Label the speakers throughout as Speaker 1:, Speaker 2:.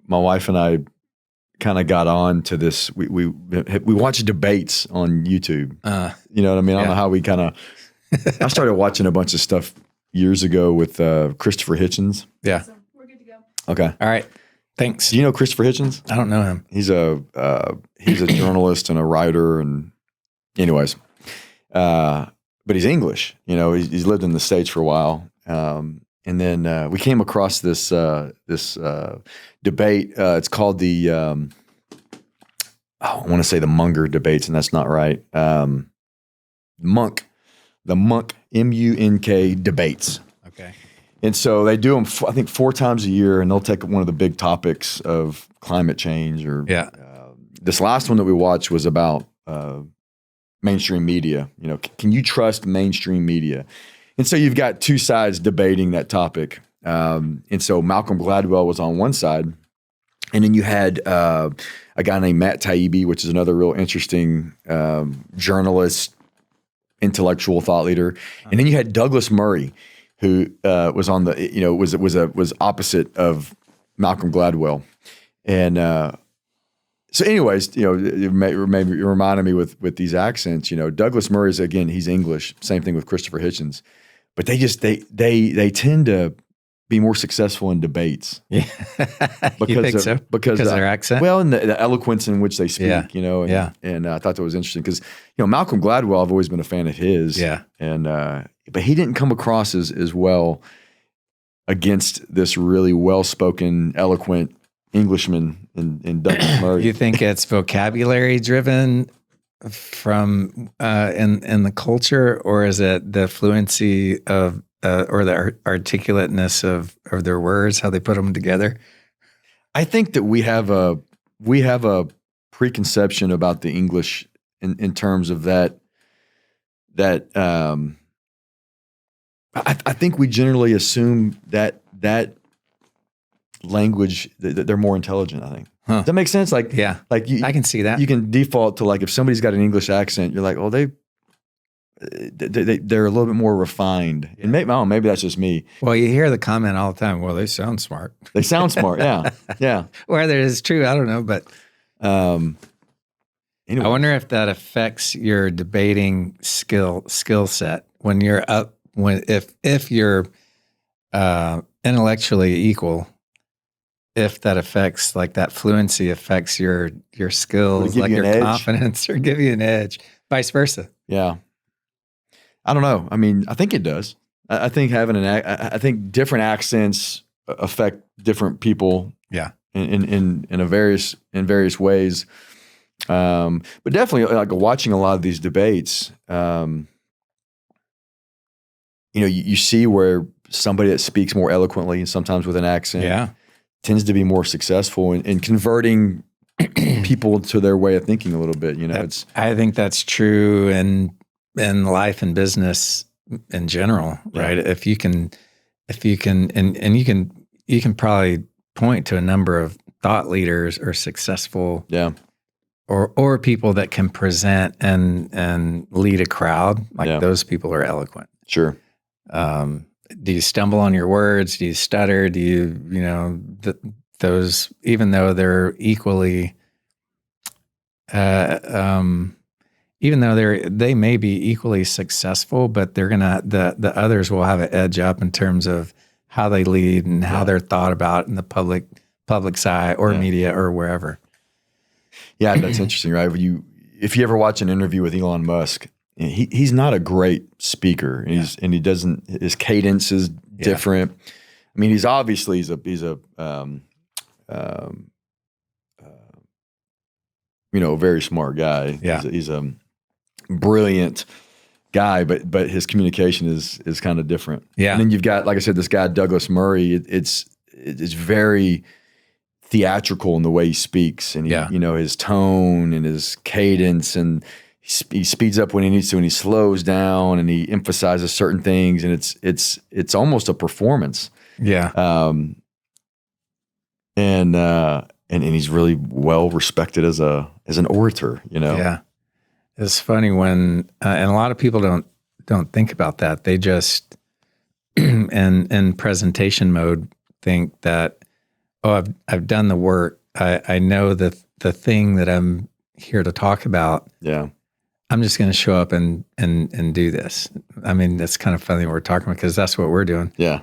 Speaker 1: my wife and I kind of got on to this. We watch debates on YouTube. You know what I mean? I don't know how we kind of. I started watching a bunch of stuff years ago with Christopher Hitchens.
Speaker 2: Yeah.
Speaker 3: So we're good to go.
Speaker 1: Okay.
Speaker 2: All right. Thanks.
Speaker 1: Do you know Christopher Hitchens?
Speaker 2: I don't know him.
Speaker 1: He's a journalist and a writer, and anyways, but he's English. You know, he's lived in the States for a while. And then we came across this debate. It's called the I want to say the Munger debates, and that's not right. The Munk MUNK debates.
Speaker 2: Okay.
Speaker 1: And so they do them, I think, 4 times a year, and they'll take one of the big topics of climate change. Or this last one that we watched was about mainstream media. You know, can you trust mainstream media? And so you've got 2 sides debating that topic. And so Malcolm Gladwell was on one side, and then you had a guy named Matt Taibbi, which is another real interesting journalist, intellectual thought leader, and then you had Douglas Murray, who was on the was opposite of Malcolm Gladwell, and so anyways, you know, it reminded me with these accents. You know, Douglas Murray is, again, he's English. Same thing with Christopher Hitchens, but they tend to be more successful in debates.
Speaker 2: Yeah. You think so?
Speaker 1: Because
Speaker 2: of their accent?
Speaker 1: Well, and the eloquence in which they speak,
Speaker 2: Yeah.
Speaker 1: you know, and,
Speaker 2: Yeah.
Speaker 1: and I thought that was interesting because, you know, Malcolm Gladwell, I've always been a fan of his.
Speaker 2: Yeah.
Speaker 1: And, but he didn't come across as well against this really well-spoken, eloquent Englishman in Douglas Murray.
Speaker 2: You think it's vocabulary driven from in the culture, or is it the fluency of or the articulateness of their words, how they put them together?
Speaker 1: I think that we have a preconception about the English in terms of that. I think we generally assume that language that they're more intelligent. I think.
Speaker 2: Huh.
Speaker 1: Does that make sense? Like
Speaker 2: I can see that.
Speaker 1: You can default to, like, if somebody's got an English accent, you're like, oh, they're a little bit more refined. And maybe that's just me.
Speaker 2: Well, you hear the comment all the time. Well, they sound smart.
Speaker 1: They sound smart. Yeah.
Speaker 2: Whether it's true, I don't know. But
Speaker 1: Anyway.
Speaker 2: I wonder if that affects your debating skill set when you're up. If you're intellectually equal, if that affects, like, that fluency affects your skills, like your confidence, or give you an edge, vice versa.
Speaker 1: Yeah. I don't know. I mean, I think it does. I think having I think different accents affect different people.
Speaker 2: Yeah.
Speaker 1: In various ways. But definitely, like, watching a lot of these debates, you know, you see where somebody that speaks more eloquently and sometimes with an accent tends to be more successful in converting people to their way of thinking a little bit. You know,
Speaker 2: I think that's true in life and business in general, right? If you can, and you can probably point to a number of thought leaders or successful, or people that can present and lead a crowd. Like, those people are eloquent.
Speaker 1: Sure.
Speaker 2: Do you stumble on your words? Do you stutter? Do you know, those, even though they're equally, even though they may be equally successful, but they're gonna, the others will have an edge up in terms of how they lead and how they're thought about in the public's eye or media or wherever. Yeah,
Speaker 1: that's interesting, right? If you ever watch an interview with Elon Musk, he's not a great speaker, and he doesn't. His cadence is different. I mean, he's a very smart guy.
Speaker 2: Yeah.
Speaker 1: He's a brilliant guy, but his communication is kind of different.
Speaker 2: Yeah.
Speaker 1: And then you've got, like I said, this guy Douglas Murray. It's very theatrical in the way he speaks, and his tone and his cadence, and he speeds up when he needs to, and he slows down, and he emphasizes certain things, and it's almost a performance.
Speaker 2: Yeah.
Speaker 1: And he's really well respected as an orator. You know.
Speaker 2: Yeah. It's funny when and a lot of people don't think about that. They just in presentation mode think that, I've done the work. I know that the thing that I'm here to talk about.
Speaker 1: Yeah.
Speaker 2: I'm just going to show up and do this. I mean, that's kind of funny we're talking about because that's what we're doing.
Speaker 1: Yeah.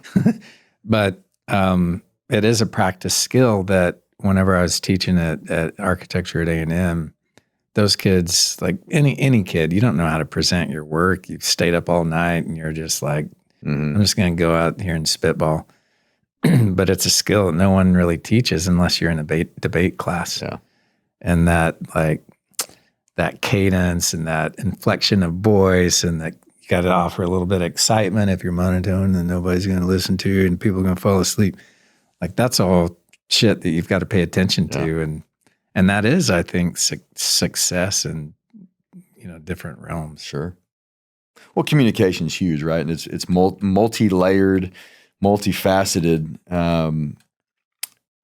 Speaker 2: But it is a practice skill that whenever I was teaching at architecture at A&M, those kids, like any kid, you don't know how to present your work. You've stayed up all night and you're just like, I'm just going to go out here and spitball. But it's a skill that no one really teaches unless you're in a debate class.
Speaker 1: Yeah.
Speaker 2: And that cadence and that inflection of voice, and that you got to offer a little bit of excitement. If you're monotone, then nobody's going to listen to you and people are going to fall asleep. Like that's all shit that you've got to pay attention to. And that is, I think, success in, different realms.
Speaker 1: Sure. Well, communication is huge, right? And it's multi-layered, multifaceted.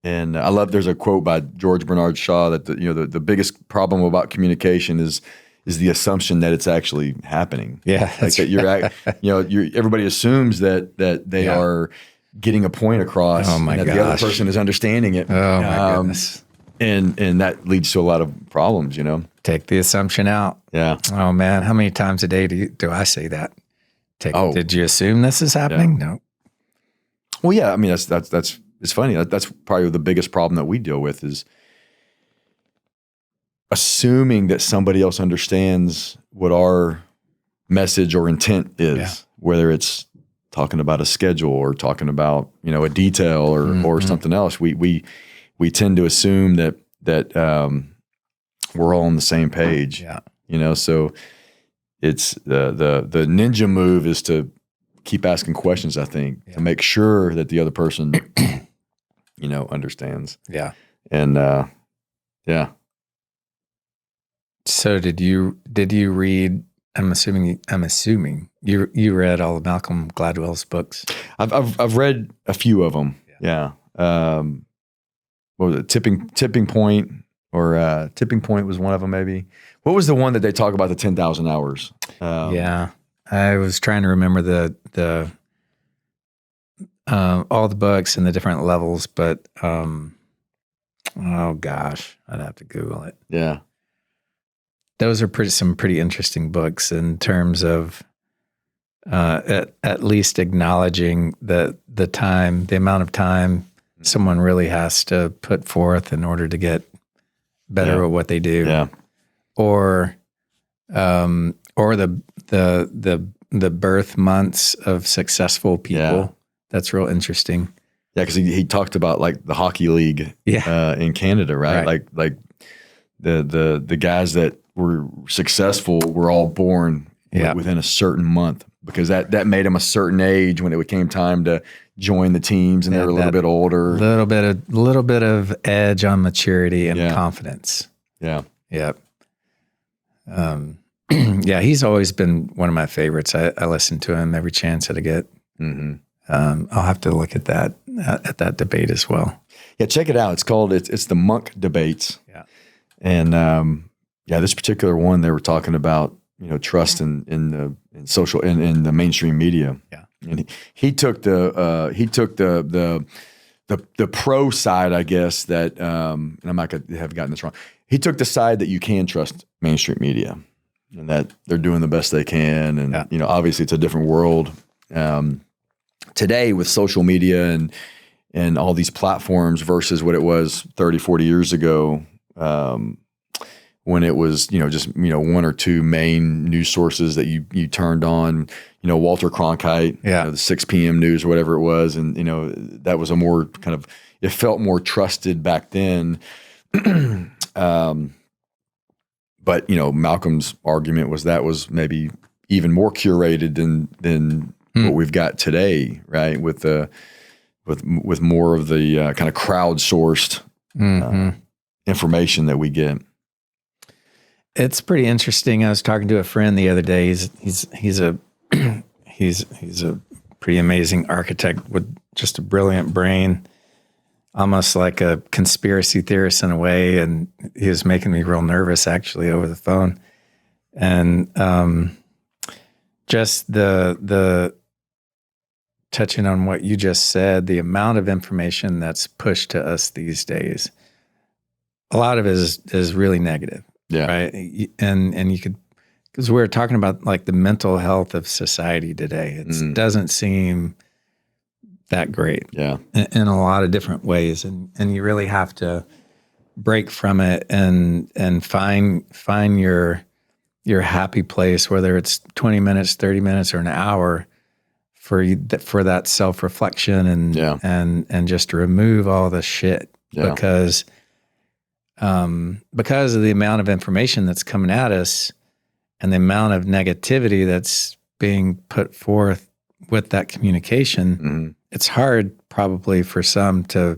Speaker 1: And I love, there's a quote by George Bernard Shaw that the biggest problem about communication is the assumption that it's actually happening.
Speaker 2: Yeah,
Speaker 1: like that everybody assumes that they are getting a point across,
Speaker 2: and
Speaker 1: that the other person is understanding it.
Speaker 2: Oh my goodness.
Speaker 1: And that leads to a lot of problems,
Speaker 2: Take the assumption out.
Speaker 1: Yeah.
Speaker 2: Oh man, how many times a day do I say that? Did you assume this is happening? Yeah. No.
Speaker 1: Well, yeah. I mean, that's it's funny. That's probably the biggest problem that we deal with is assuming that somebody else understands what our message or intent is, whether it's talking about a schedule or talking about, a detail or something else. We tend to assume that we're all on the same page.
Speaker 2: Yeah.
Speaker 1: So it's the ninja move is to keep asking questions, I think, to make sure that the other person understands.
Speaker 2: Yeah.
Speaker 1: And yeah.
Speaker 2: So did you read, I'm assuming you read all of Malcolm Gladwell's books?
Speaker 1: I've read a few of them. Yeah. What was it? Tipping Point or Tipping Point was one of them maybe. What was the one that they talk about the 10,000 hours?
Speaker 2: Yeah. I was trying to remember the all the books and the different levels, but oh gosh, I'd have to Google it.
Speaker 1: Yeah.
Speaker 2: Those are some pretty interesting books in terms of at least acknowledging the amount of time someone really has to put forth in order to get better at what they do.
Speaker 1: Yeah.
Speaker 2: Or the birth months of successul people. Yeah. That's real interesting.
Speaker 1: Yeah, because he talked about like the hockey league in Canada, right? Like the guys that were successful were all born within a certain month, because that made them a certain age when it came time to join the teams, and they were a little bit older.
Speaker 2: Little bit of edge on maturity and confidence.
Speaker 1: Yeah.
Speaker 2: Yep. Yeah, he's always been one of my favorites. I listen to him every chance that I get.
Speaker 1: Mm-hmm.
Speaker 2: I'll have to look at that debate as well.
Speaker 1: Yeah, check it out. It's called it's the Monk Debates.
Speaker 2: Yeah.
Speaker 1: And this particular one, they were talking about trust in the mainstream media.
Speaker 2: Yeah.
Speaker 1: And he took the pro side, I guess, that and I might have gotten this wrong. He took the side that you can trust mainstream media, and that they're doing the best they can. And obviously it's a different world today with social media and all these platforms versus what it was 30, 40 years ago, when it was, just, one or two main news sources that you turned on, Walter Cronkite, the 6 p.m. news or whatever it was. And, that was a more kind of, it felt more trusted back then. But, Malcolm's argument was maybe even more curated than what we've got today, right? With more of the kind of crowdsourced information that we get.
Speaker 2: It's pretty interesting. I was talking to a friend the other day. He's a pretty amazing architect with just a brilliant brain, almost like a conspiracy theorist in a way. And he was making me real nervous actually over the phone. And just the touching on what you just said, the amount of information that's pushed to us these days, a lot of it is really negative.
Speaker 1: Yeah.
Speaker 2: Right. And you could, because we're talking about like the mental health of society today. It doesn't seem that great.
Speaker 1: Yeah.
Speaker 2: In a lot of different ways. And you really have to break from it and find your happy place, whether it's 20 minutes, 30 minutes, or an hour for that self-reflection and just to remove all the shit because of the amount of information that's coming at us and the amount of negativity that's being put forth with that communication, it's hard probably for some to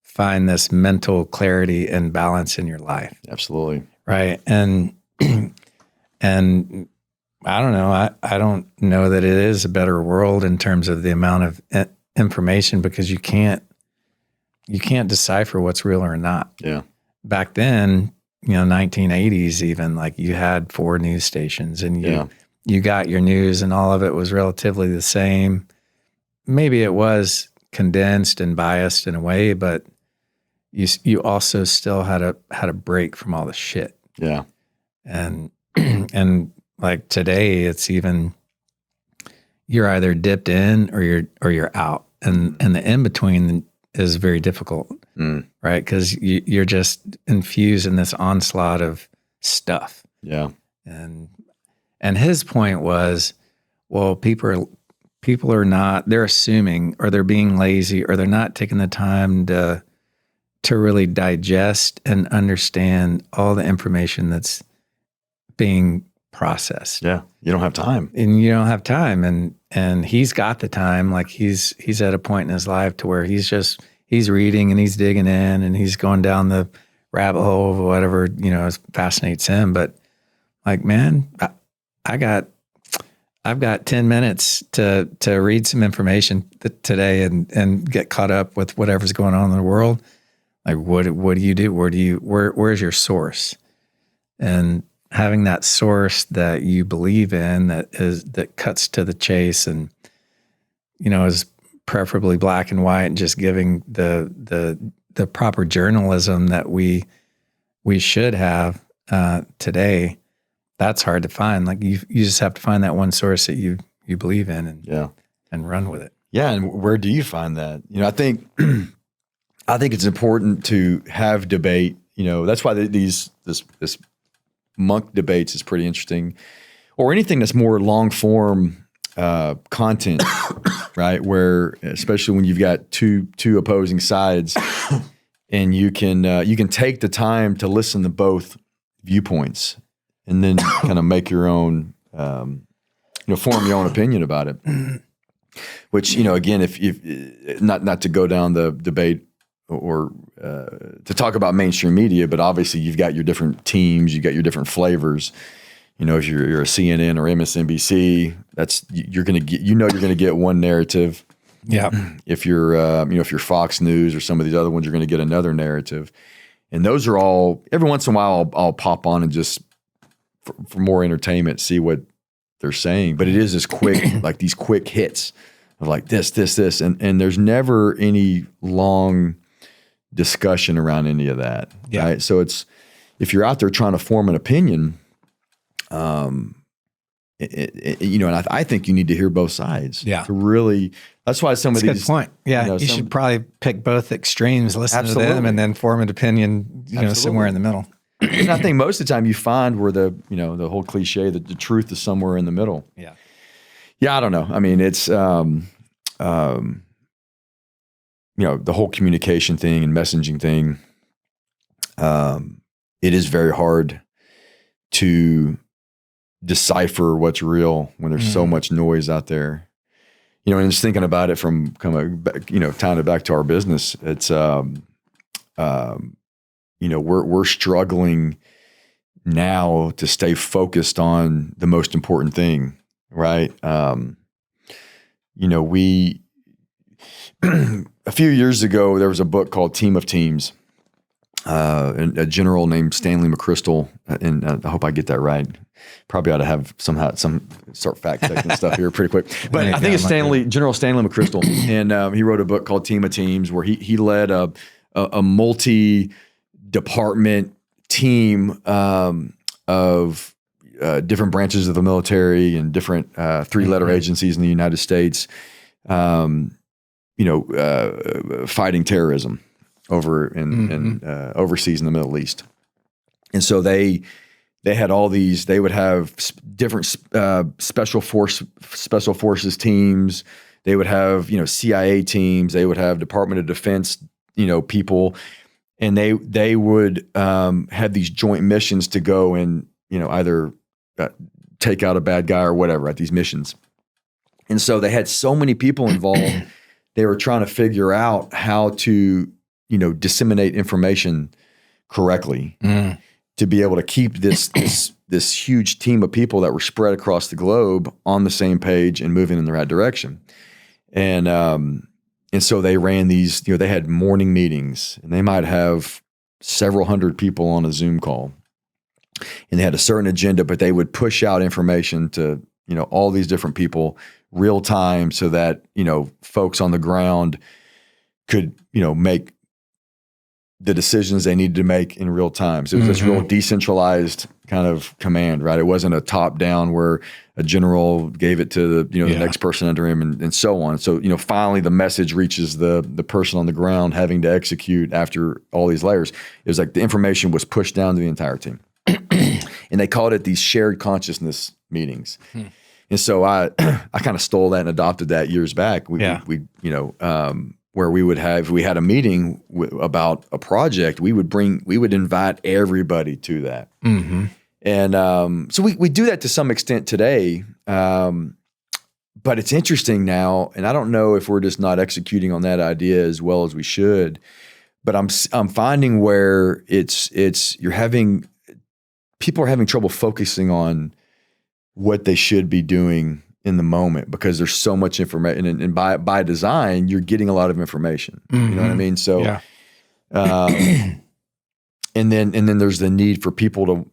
Speaker 2: find this mental clarity and balance in your life.
Speaker 1: Absolutely.
Speaker 2: Right. And I don't know. I don't know that it is a better world in terms of the amount of information because you can't decipher what's real or not.
Speaker 1: Yeah.
Speaker 2: Back then, 1980s even, like you had 4 news stations and you got your news and all of it was relatively the same. Maybe it was condensed and biased in a way, but you also still had a break from all the shit.
Speaker 1: Yeah.
Speaker 2: And like today, it's even you're either dipped in or you're out, and the in between is very difficult, right? Because you're just infused in this onslaught of stuff.
Speaker 1: Yeah,
Speaker 2: and his point was, well, people are not, they're assuming, or they're being lazy, or they're not taking the time to really digest and understand all the information that's being processed.
Speaker 1: Yeah. You don't have time.
Speaker 2: And you don't have time. And he's got the time. Like he's at a point in his life to where he's reading and he's digging in and he's going down the rabbit hole of whatever, fascinates him. But like, man, I've got 10 minutes to read some information today and get caught up with whatever's going on in the world. Like, what do you do? Where's your source? And having that source that you believe in that cuts to the chase and, is preferably black and white and just giving the proper journalism that we should have today, that's hard to find. Like you just have to find that one source that you believe in and run with it.
Speaker 1: Yeah. And where do you find that? I think it's important to have debate. That's why this monk debates is pretty interesting, or anything that's more long form content, right? Where especially when you've got two opposing sides, and you can take the time to listen to both viewpoints, and then kind of make your own, form your own opinion about it. Which again, if not to go down the debate or to talk about mainstream media, but obviously you've got your different teams, you've got your different flavors. If you're a CNN or MSNBC, you're going to get one narrative.
Speaker 2: Yeah.
Speaker 1: If you're Fox News or some of these other ones, you're going to get another narrative. And those are all, every once in a while I'll pop on and just for more entertainment, see what they're saying. But it is this quick, like these quick hits of like this. And there's never any long discussion around any of that.
Speaker 2: Yeah.
Speaker 1: Right. So if you're out there trying to form an opinion, and I think you need to hear both sides.
Speaker 2: Yeah.
Speaker 1: To really, that's why some of these.
Speaker 2: Good point. Yeah. You should probably pick both extremes, listen to them, and then form an opinion, somewhere in the middle.
Speaker 1: And I think most of the time you find where the whole cliche that the truth is somewhere in the middle.
Speaker 2: Yeah.
Speaker 1: Yeah. I don't know. I mean, it's, the whole communication thing and messaging thing, it is very hard to decipher what's real when there's so much noise out there. And just thinking about it from coming back, tying it back to our business, it's, we're struggling now to stay focused on the most important thing, right? We a few years ago, there was a book called Team of Teams, and a general named Stanley McChrystal, and I hope I get that right. Probably ought to have some start fact checking stuff here pretty quick. But I think it's General Stanley McChrystal, and he wrote a book called Team of Teams, where he led a multi-department team of different branches of the military and different three-letter agencies in the United States, fighting terrorism over in overseas in the Middle East. And so they had all these. They would have different special forces teams. They would have CIA teams. They would have Department of Defense people, and they would have these joint missions to go and either take out a bad guy or whatever at these missions. And so they had so many people involved. They were trying to figure out how to disseminate information correctly. To be able to keep this huge team of people that were spread across the globe on the same page and moving in the right direction. And so they ran these, they had morning meetings, and they might have several hundred people on a Zoom call. And they had a certain agenda, but they would push out information to, all these different people real time, so that, folks on the ground could, make the decisions they needed to make in real time. So it was this real decentralized kind of command, right? It wasn't a top down where a general gave it to the next person under him and so on. So, finally the message reaches the person on the ground having to execute after all these layers. It was like the information was pushed down to the entire team. And they called it these shared consciousness meetings. And so I kind of stole that and adopted that years back. Where we would have, if we had a meeting about a project, we would invite everybody to that. And so we do that to some extent today. But it's interesting now, and I don't know if we're just not executing on that idea as well as we should, but I'm finding where people are having trouble focusing on what they should be doing in the moment, because there's so much information, and by design, you're getting a lot of information. You know what I mean? So, and then there's the need for people to,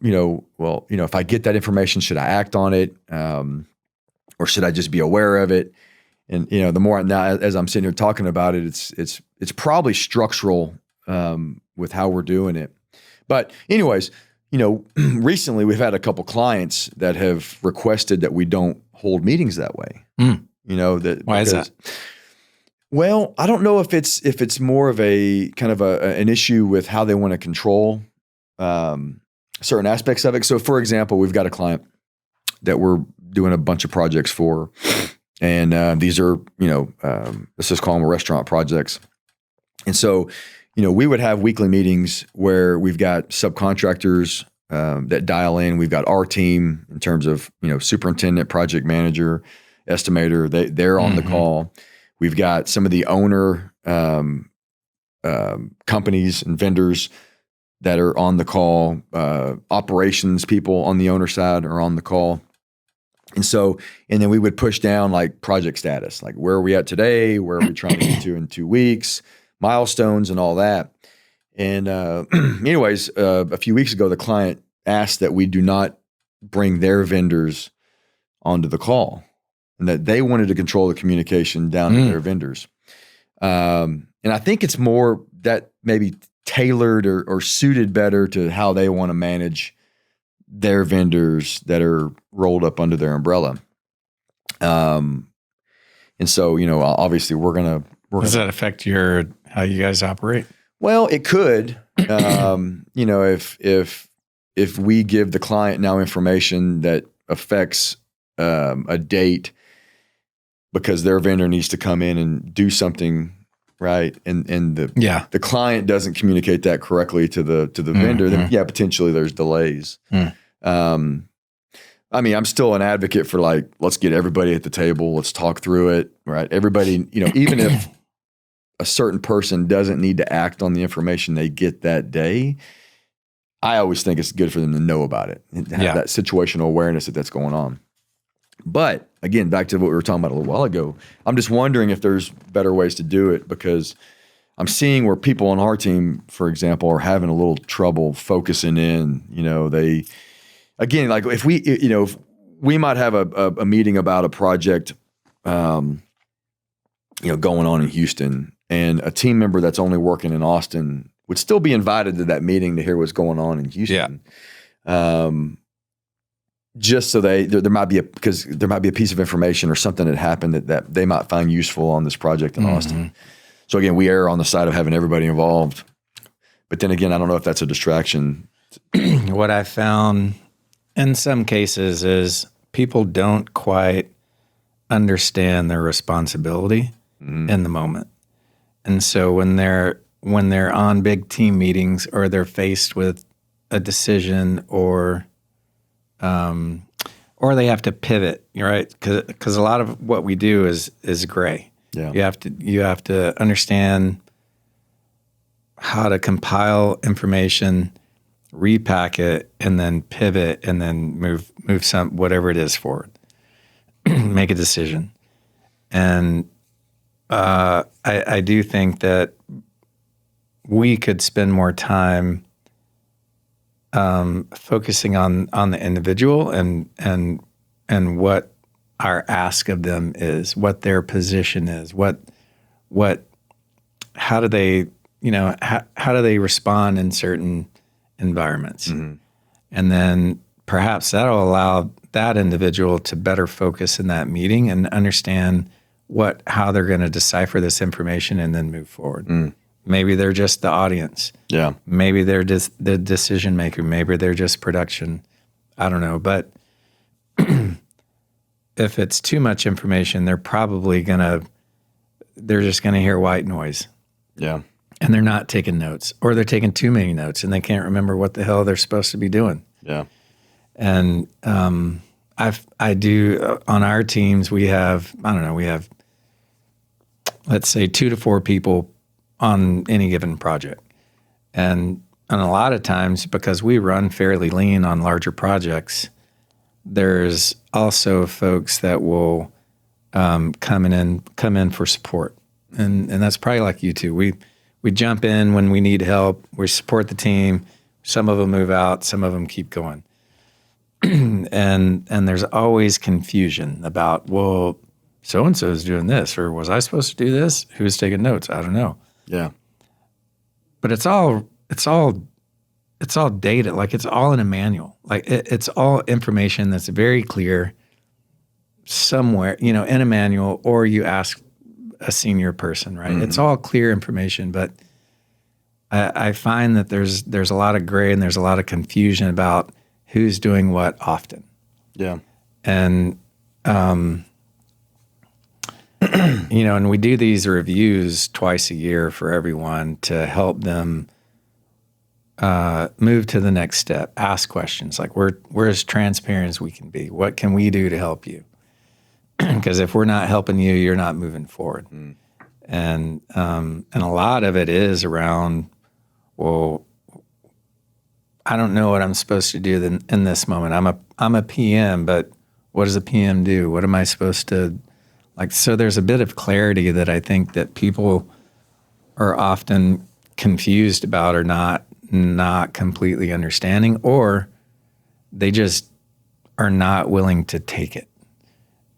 Speaker 1: if I get that information, should I act on it? Or should I just be aware of it? And, the more now, as I'm sitting here talking about it, it's probably structural, with how we're doing it. But anyways, recently we've had a couple clients that have requested that we don't hold meetings that way. Why is that? Well, I don't know if it's more of a kind of an issue with how they want to control certain aspects of it. So, for example, we've got a client that we're doing a bunch of projects for, and these are let's just call them restaurant projects. And so, we would have weekly meetings where we've got subcontractors that dial in. We've got our team in terms of, superintendent, project manager, estimator. They're on the call. We've got some of the owner companies and vendors that are on the call. Operations people on the owner side are on the call. And then we would push down like project status, like where are we at today? Where are we trying to get to in 2 weeks? Milestones and all that. And anyways, a few weeks ago, the client asked that we do not bring their vendors onto the call, and that they wanted to control the communication down to their vendors. And I think it's more that maybe tailored or suited better to how they want to manage their vendors that are rolled up under their umbrella. And so, obviously does that affect how you guys operate? Well, it could. If we give the client now information that affects a date because their vendor needs to come in and do something, right? And the client doesn't communicate that correctly to the vendor, then potentially there's delays. I'm still an advocate for let's get everybody at the table, let's talk through it, right? Everybody, even if a certain person doesn't need to act on the information they get that day, I always think it's good for them to know about it and have that situational awareness that's going on. But again, back to what we were talking about a little while ago, I'm just wondering if there's better ways to do it, because I'm seeing where people on our team, for example, are having a little trouble focusing in. again, like if we might have a meeting about a project, going on in Houston, and a team member that's only working in Austin would still be invited to that meeting to hear what's going on in Houston. Yeah. Just so there might be a piece of information or something that happened that they might find useful on this project in Austin. So again, we err on the side of having everybody involved. But then again, I don't know if that's a distraction.
Speaker 2: What I found in some cases is people don't quite understand their responsibility in the moment. And so when they're on big team meetings or they're faced with a decision or they have to pivot, right? Because a lot of what we do is gray. Yeah. You have to understand how to compile information, repack it, and then pivot, and then move whatever it is forward. Make a decision. And I do think that we could spend more time focusing on the individual and what our ask of them is, what their position is, how do they respond in certain environments, and then perhaps that'll allow that individual to better focus in that meeting and understand how they're going to decipher this information and then move forward. Maybe they're just the audience. Yeah. Maybe they're just the decision maker. Maybe they're just production. I don't know. But if it's too much information, they're just going to hear white noise. Yeah. And they're not taking notes, or they're taking too many notes and they can't remember what the hell they're supposed to be doing. Yeah. And I do on our teams, we have, let's say 2 to 4 people on any given project. And a lot of times, because we run fairly lean on larger projects, there's also folks that will come in for support. And that's probably like you two. We jump in when we need help. We support the team. Some of them move out. Some of them keep going. and there's always confusion about, well, so-and-so is doing this, or was I supposed to do this? Who's taking notes? I don't know. Yeah. But it's all data. Like, it's all in a manual. Like, it's all information that's very clear somewhere, in a manual, or you ask a senior person, right? It's all clear information, but I find that there's a lot of gray and there's a lot of confusion about who's doing what often. Yeah. And, and we do these reviews twice a year for everyone to help them move to the next step, ask questions like, we're as transparent as we can be. What can we do to help you? Because if we're not helping you, you're not moving forward. And a lot of it is around, well, I don't know what I'm supposed to do in this moment. I'm a PM, but what does a PM do? What am I supposed to like? So there's a bit of clarity that I think that people are often confused about, or not completely understanding, or they just are not willing to take it.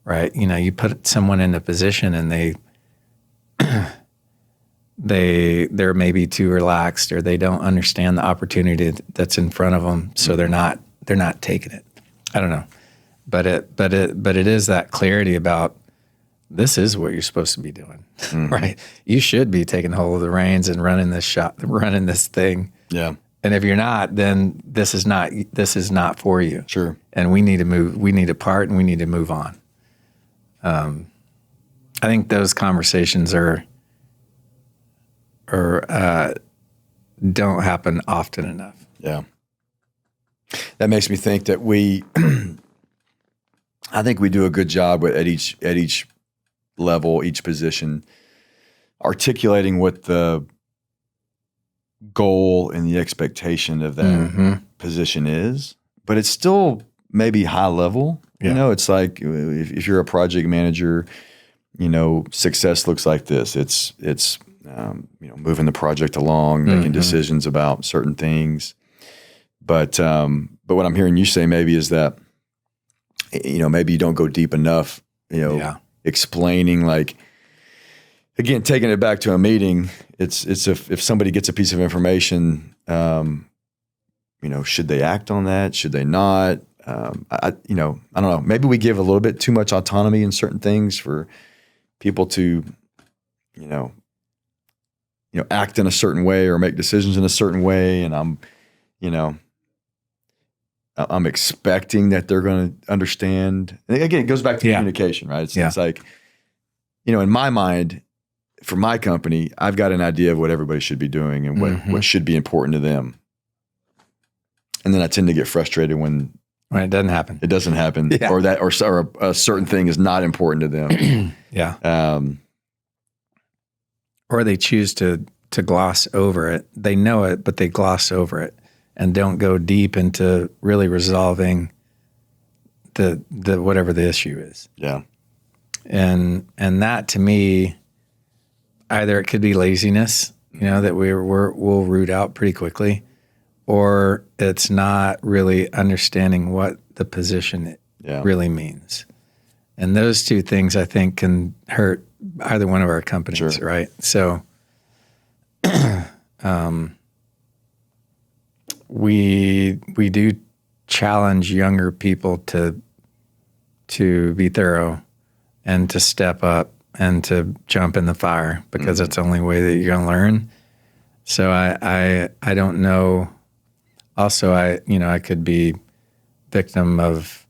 Speaker 2: Right? You put someone in a position and they're maybe too relaxed, or they don't understand the opportunity that's in front of them, so they're not taking it. I don't know, but it is that clarity about, this is what you're supposed to be doing, right? You should be taking hold of the reins and running this thing. Yeah. And if you're not, then this is not for you. Sure. And we need to move. We need to part, and we need to move on. I think those conversations don't happen often enough. Yeah. That makes me think that I think we do a good job at each level, each position, articulating what the goal and the expectation of that position is, but it's still maybe high level. Yeah. It's like, if you're a project manager, success looks like this. It's moving the project along, making decisions about certain things. But
Speaker 1: but what I'm hearing you say maybe is that, maybe you don't go deep enough, explaining, like, again, taking it back to a meeting, it's if somebody gets a piece of information, should they act on that? Should they not? I don't know. Maybe we give a little bit too much autonomy in certain things for people to, act in a certain way or make decisions in a certain way. And I'm expecting that they're going to understand. And again, it goes back to communication, right? It's like, in my mind, for my company, I've got an idea of what everybody should be doing and what should be important to them. And then I tend to get frustrated when
Speaker 2: it doesn't happen.
Speaker 1: It doesn't happen, or a certain thing is not important to them.
Speaker 2: Or they choose to gloss over it. They know it, but they gloss over it and don't go deep into really resolving the whatever the issue is.
Speaker 1: Yeah.
Speaker 2: And that, to me, either it could be laziness, that we'll root out pretty quickly, or it's not really understanding what the position really means. And those two things, I think, can hurt either one of our companies, right? So we do challenge younger people to be thorough and to step up and to jump in the fire, because that's the only way that you're going to learn. So I don't know. Also, I could be victim of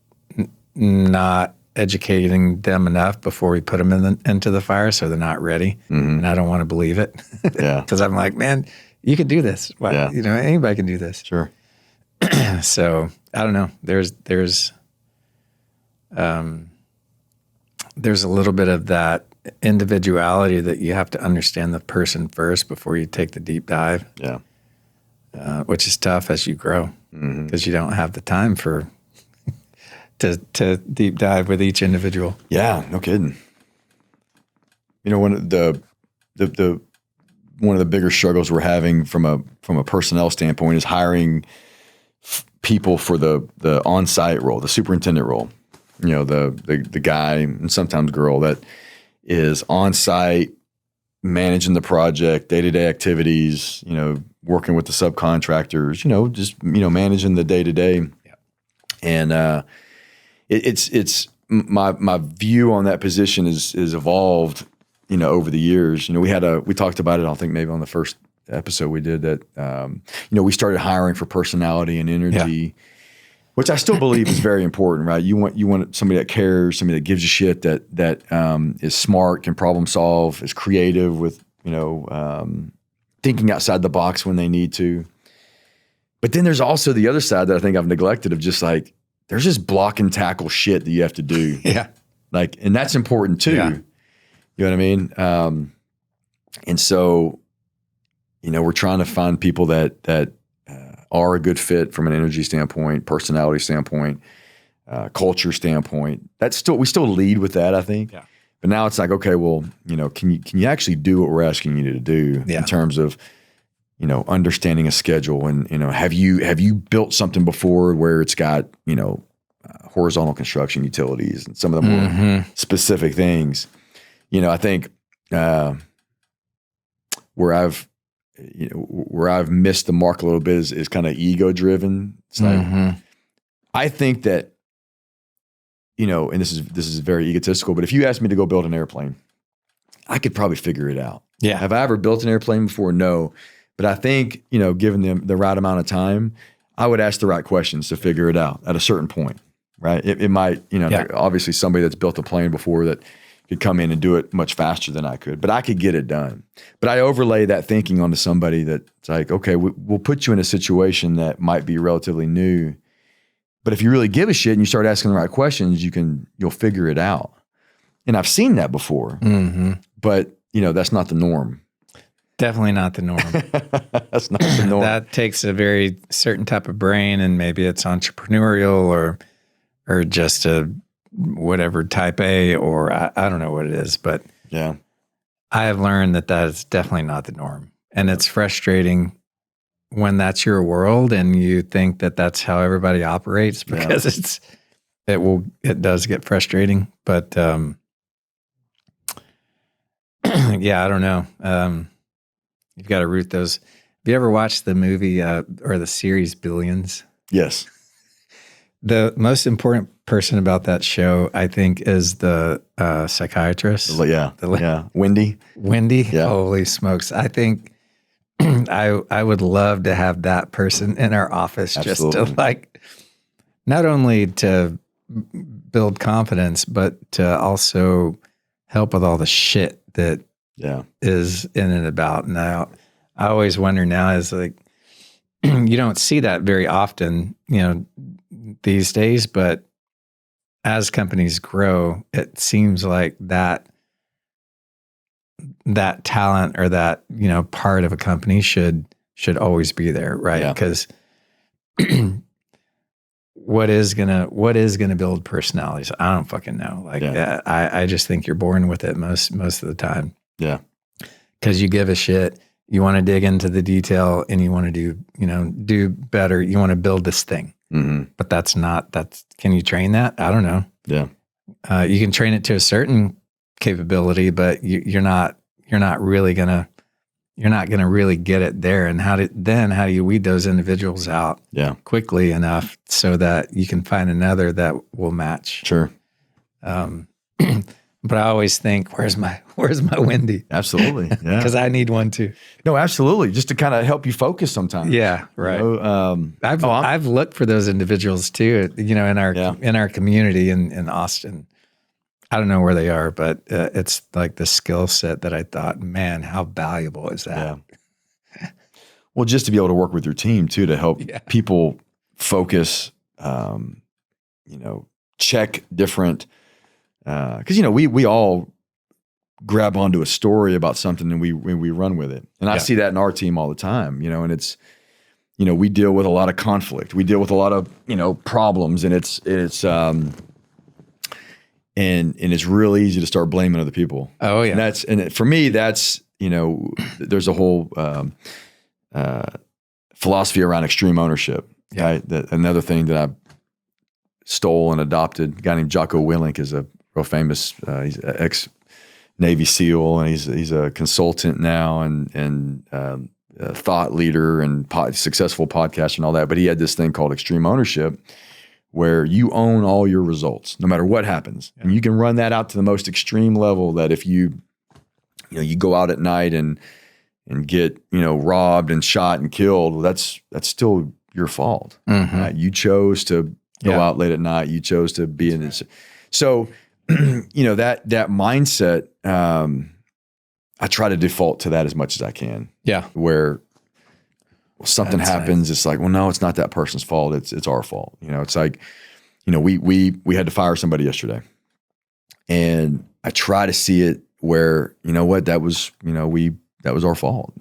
Speaker 2: not educating them enough before we put them into the fire, so they're not ready. And I don't want to believe it. Because I'm like, man, you can do this. Why, anybody can do this.
Speaker 1: Sure.
Speaker 2: So I don't know. There's a little bit of that individuality that you have to understand the person first before you take the deep dive.
Speaker 1: Yeah.
Speaker 2: Which is tough as you grow, because you don't have the time to deep dive with each individual.
Speaker 1: Yeah, no kidding. One of the bigger struggles we're having from a personnel standpoint is hiring people for the on-site role, the superintendent role. The guy and sometimes girl that is on-site, managing the project, day-to-day activities, working with the subcontractors, just, managing the day-to-day.
Speaker 2: Yeah.
Speaker 1: And it's my view on that position is evolved, over the years. We talked about it, I think maybe on the first episode we did that, we started hiring for personality and energy, which I still believe is very important, right? You want somebody that cares, somebody that gives a shit, that is smart, can problem solve, is creative with, thinking outside the box when they need to. But then there's also the other side that I think I've neglected of just like, there's just block and tackle shit that you have to do.
Speaker 2: Yeah.
Speaker 1: Like, and that's important too.
Speaker 2: Yeah.
Speaker 1: You know what I mean? And so, we're trying to find people that are a good fit from an energy standpoint, personality standpoint, culture standpoint. We still lead with that, I think.
Speaker 2: Yeah.
Speaker 1: But now it's like, okay, well, can you actually do what we're asking you to do in terms of, understanding a schedule, and, have you built something before where it's got, horizontal construction utilities and some of the more specific things. I think where I've missed the mark a little bit is kind of ego driven. It's like, I think that, and this is very egotistical, but if you asked me to go build an airplane, I could probably figure it out.
Speaker 2: Yeah.
Speaker 1: Have I ever built an airplane before? No. But I think, given them the right amount of time, I would ask the right questions to figure it out at a certain point, right? It might, obviously somebody that's built a plane before that could come in and do it much faster than I could, but I could get it done. But I overlay that thinking onto somebody that's like, okay, we'll put you in a situation that might be relatively new, but if you really give a shit and you start asking the right questions, you'll figure it out. And I've seen that before, but that's not the norm.
Speaker 2: Definitely not the norm.
Speaker 1: That's not the norm.
Speaker 2: That takes a very certain type of brain, and maybe it's entrepreneurial or just a whatever type A, or I don't know what it is, but
Speaker 1: yeah,
Speaker 2: I have learned that is definitely not the norm, and it's frustrating when that's your world and you think that that's how everybody operates, because it does get frustrating. But yeah, I don't know. You've got to root those. Have you ever watched the movie or the series Billions?
Speaker 1: Yes.
Speaker 2: The most important person about that show, I think, is the psychiatrist.
Speaker 1: Yeah. Wendy. Yeah.
Speaker 2: Holy smokes. I think I would love to have that person in our office. Absolutely. Just to like, not only to build confidence, but to also help with all the shit that is in and about. Now, I always wonder now is like, you don't see that very often, these days, but as companies grow, it seems like that talent or that, part of a company should always be there. Right. Because what is gonna build personalities? I don't fucking know. Like, I just think you're born with it most of the time.
Speaker 1: Yeah.
Speaker 2: Cause you give a shit. You want to dig into the detail and you want to do better. You want to build this thing. Mm-hmm. But can you train that? I don't know.
Speaker 1: Yeah.
Speaker 2: You can train it to a certain capability, but you're not really gonna really get it there. And how do you weed those individuals out quickly enough so that you can find another that will match?
Speaker 1: Sure.
Speaker 2: But I always think, where's my Wendy?
Speaker 1: Absolutely. Yeah.
Speaker 2: Because I need one too.
Speaker 1: No, absolutely. Just to kind of help you focus sometimes.
Speaker 2: Yeah. Right. I've looked for those individuals too, in our community in Austin. I don't know where they are, but it's like the skill set that I thought, man, how valuable is that?
Speaker 1: Yeah. Well, just to be able to work with your team too, to help people focus, check different, because we all grab onto a story about something and we run with it. And I see that in our team all the time, and it's, we deal with a lot of conflict. We deal with a lot of, problems, and it's and it's real easy to start blaming other people.
Speaker 2: Oh yeah.
Speaker 1: And for me, that's, there's a whole philosophy around extreme ownership.
Speaker 2: Yeah.
Speaker 1: Right? Another thing that I stole and adopted, a guy named Jocko Willink is a real famous, he's an ex-Navy SEAL, and he's a consultant now and a thought leader and successful podcaster and all that. But he had this thing called extreme ownership, where you own all your results, no matter what happens. Yeah. And you can run that out to the most extreme level, that if you go out at night and get, robbed and shot and killed, that's still your fault. Mm-hmm. Right? You chose to go out late at night. You chose to be in this. So, that mindset, I try to default to that as much as I can.
Speaker 2: Yeah.
Speaker 1: Where something happens, it's like, well, no, it's not that person's fault. It's our fault. It's like, we had to fire somebody yesterday, and I try to see it where, that was our fault.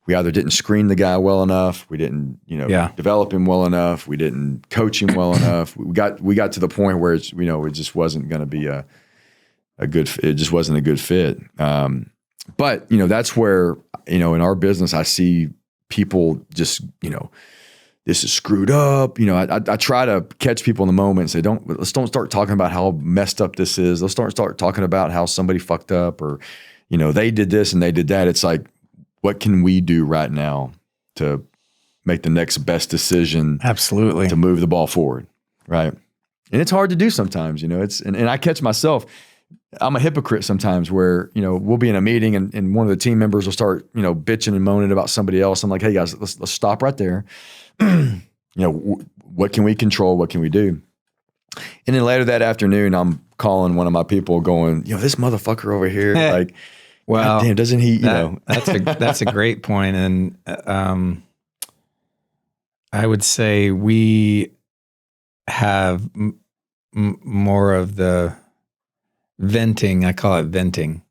Speaker 1: We either didn't screen the guy well enough. We didn't, develop him well enough. We didn't coach him well enough. We got to the point where it's, it just wasn't going to be a good, it just wasn't a good fit. But that's where, in our business, I see people just, this is screwed up. I try to catch people in the moment and say, let's don't start talking about how messed up this is. Let's start talking about how somebody fucked up, or, they did this and they did that. It's like, what can we do right now to make the next best decision?
Speaker 2: Absolutely.
Speaker 1: To move the ball forward. Right. And it's hard to do sometimes, and I catch myself, I'm a hypocrite sometimes where, we'll be in a meeting and one of the team members will start, bitching and moaning about somebody else. I'm like, hey guys, let's stop right there. What can we control? What can we do? And then later that afternoon, I'm calling one of my people going, this motherfucker over here, like, well, damn, doesn't he,
Speaker 2: that's a great point. And I would say we have more of the venting, I call it venting,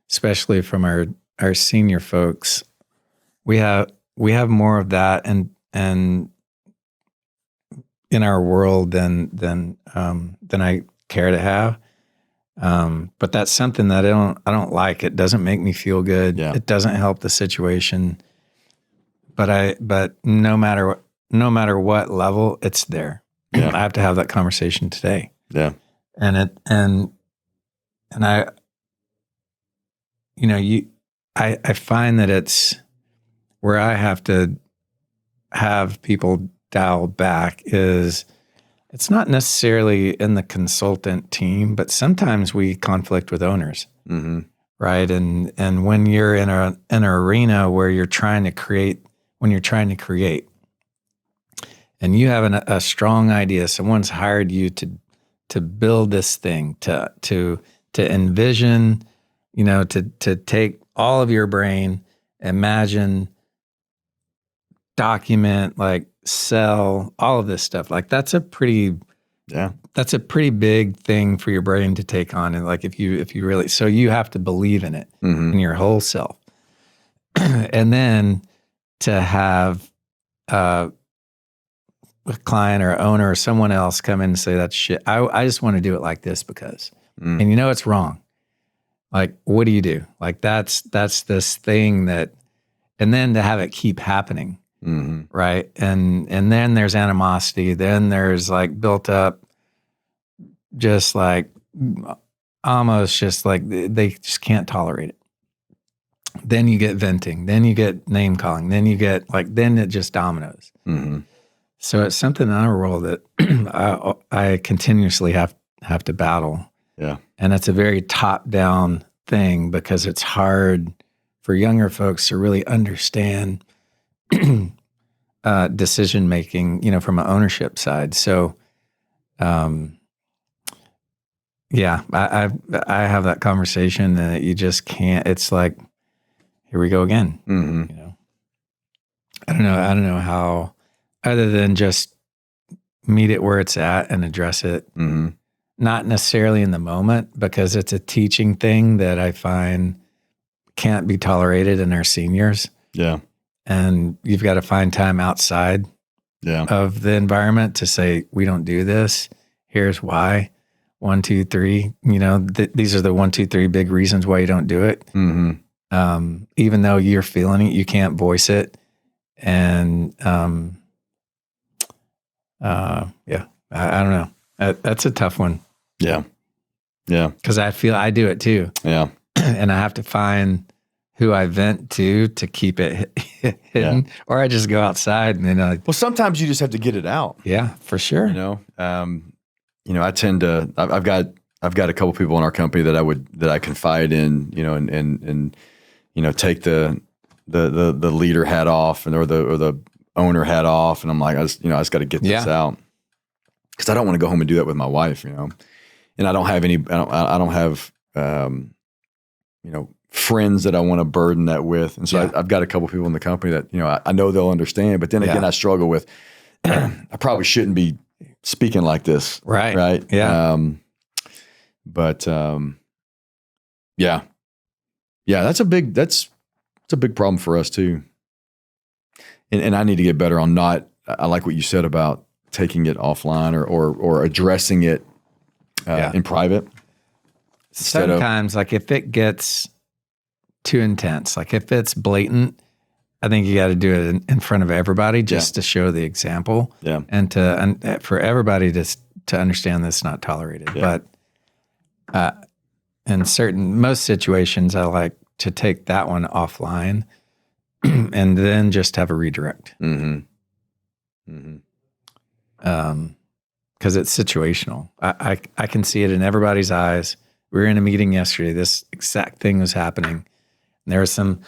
Speaker 2: especially from our senior folks. We have more of that and in our world than I care to have. But that's something that I don't like. It doesn't make me feel good.
Speaker 1: Yeah.
Speaker 2: It doesn't help the situation. but no matter what level, it's there.
Speaker 1: Yeah.
Speaker 2: I have to have that conversation today.
Speaker 1: Yeah.
Speaker 2: And I, I find that it's where I have to have people dial back is it's not necessarily in the consultant team, but sometimes we conflict with owners, right? And when you're in an arena where you're trying to create, and you have a strong idea, someone's hired you to build this thing, to envision, to take all of your brain, imagine, document, like sell, all of this stuff. Like that's a pretty big thing for your brain to take on. And like if you really, so you have to believe in it in your whole self. And then to have a client or owner or someone else come in and say, that's shit. I just want to do it like this because, and it's wrong. Like, what do you do? Like that's this thing that, and then to have it keep happening. Right. And then there's animosity. Then there's like built up, just like almost just like they just can't tolerate it. Then you get venting. Then you get name calling. Then you get then it just dominoes. So it's something in our world that I continuously have to battle.
Speaker 1: Yeah. And
Speaker 2: it's a very top down thing because it's hard for younger folks to really understand decision making, from an ownership side. So, I have that conversation that you just can't. It's like, here we go again. I don't know how, other than just meet it where it's at and address it. Not necessarily in the moment because it's a teaching thing that I find can't be tolerated in our seniors.
Speaker 1: Yeah. And
Speaker 2: you've got to find time outside of the environment to say, we don't do this. Here's why. 1, 2, 3. These are the 1, 2, 3 big reasons why you don't do it. Even though you're feeling it, you can't voice it. And I don't know. That's a tough one.
Speaker 1: Yeah. Yeah.
Speaker 2: Because I feel I do it too.
Speaker 1: Yeah.
Speaker 2: And I have to find who I vent to keep it hidden, or I just go outside and then
Speaker 1: well, sometimes you just have to get it out.
Speaker 2: Yeah, for sure.
Speaker 1: I tend to, I've got a couple people in our company that I confide in, and take the leader hat off or the owner hat off. And I'm like, I just got to get this out because I don't want to go home and do that with my wife, and I don't have I don't have, friends that I want to burden that with. And so I've got a couple people in the company that, I know they'll understand, but then again, I struggle with, I probably shouldn't be speaking like this.
Speaker 2: Right.
Speaker 1: Right.
Speaker 2: Yeah.
Speaker 1: That's a big problem for us too. And I need to get better on I like what you said about taking it offline or addressing it in private.
Speaker 2: Sometimes like if it gets too intense, like if it's blatant, I think you got to do it in front of everybody just to show the example.
Speaker 1: Yeah.
Speaker 2: And for everybody to understand that's not tolerated.
Speaker 1: Yeah.
Speaker 2: But in most situations, I like to take that one offline and then just have a redirect. Because it's situational. I can see it in everybody's eyes. We were in a meeting yesterday. This exact thing was happening. And there was some,